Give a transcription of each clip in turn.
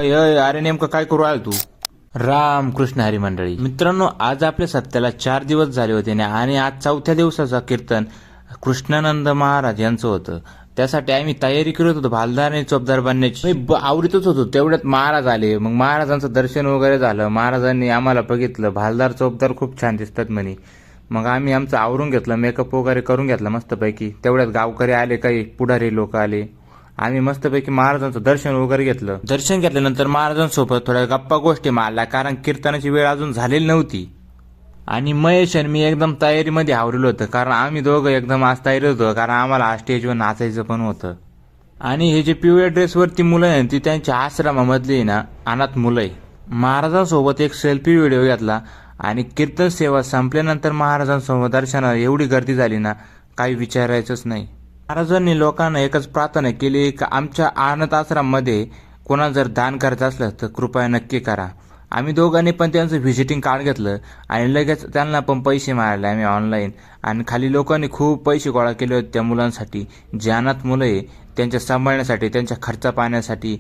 अरे नेमकं काय करू आला तू? राम कृष्ण हरी मंडळी मित्रांनो, आज आपल्या सप्त्याला 4 दिवस झाले होते आणि आज 4थ्या दिवसाचा कीर्तन कृष्णानंद महाराज यांचं होतं. त्यासाठी आम्ही तयारी करत होतो भालदार आणि चोपदार बनण्याची. आवडतच होतो तेवढ्यात महाराज आले. मग महाराजांचं दर्शन वगैरे झालं. महाराजांनी आम्हाला बघितलं. भालदार चोपदार खूप छान दिसतात म्हणे. मग आम्ही आमचं आवरून घेतलं, मेकअप वगैरे करून घेतला मस्तपैकी. तेवढ्यात गावकरी आले, काही पुढारी लोक आले. आम्ही मस्तपैकी महाराजांचं दर्शन वगैरे घेतलं. दर्शन घेतल्यानंतर महाराजांसोबत थोड्या गप्पा गोष्टी मारल्या, कारण कीर्तनाची वेळ अजून झालेली नव्हती. आणि महेश आणि मी एकदम तयारीमध्ये आवरलो होतं, कारण आम्ही दोघं एकदम आज तयारी होतो, कारण आम्हाला आज स्टेजवर नाचायचं पण होतं. आणि हे जे पिवळ्या ड्रेसवरती मुलं आहे ती त्यांच्या आश्रमामधली ना अनाथ मुलं आहे. महाराजांसोबत एक सेल्फी व्हिडिओ घेतला आणि कीर्तन सेवा संपल्यानंतर महाराजांसोबत दर्शनाला एवढी गर्दी झाली ना, काही विचारायचंच नाही. महाराजांनी लोकांना एकच प्रार्थना केली की आमच्या अनाथ आश्रमामध्ये कोणा जर दान करायचं असलं तर कृपया नक्की करा. आम्ही दोघांनी पण त्यांचं व्हिजिटिंग कार्ड घेतलं आणि लगेच त्यांना पण पैसे मारले आम्ही ऑनलाईन. आणि खाली लोकांनी खूप पैसे गोळा केले होते त्या मुलांसाठी, जे अनाथ मुलं आहे त्यांच्या सांभाळण्यासाठी, त्यांच्या खर्च पाहण्यासाठी.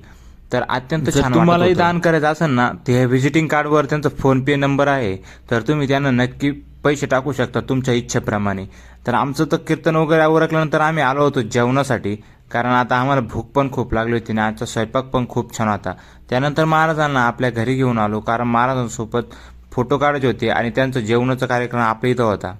तर अत्यंत छान. तुम्हालाही दान करायचं असेल ना, ते व्हिजिटिंग कार्डवर त्यांचा फोनपे नंबर आहे, तर तुम्ही त्यांना नक्की पैसे टाकू शकता तुमच्या इच्छेप्रमाणे. तर आमचं तर कीर्तन वगैरे आवरल्यानंतर आम्ही आलो होतो जेवणासाठी, कारण आता आम्हाला भूक पण खूप लागली होती आणि आजचा स्वयंपाक पण खूप छान होता. त्यानंतर महाराजांना आपल्या घरी घेऊन आलो, कारण महाराजांसोबत फोटो काढायचे होते आणि त्यांचं जेवणाचा कार्यक्रम आपल्या इथं होता.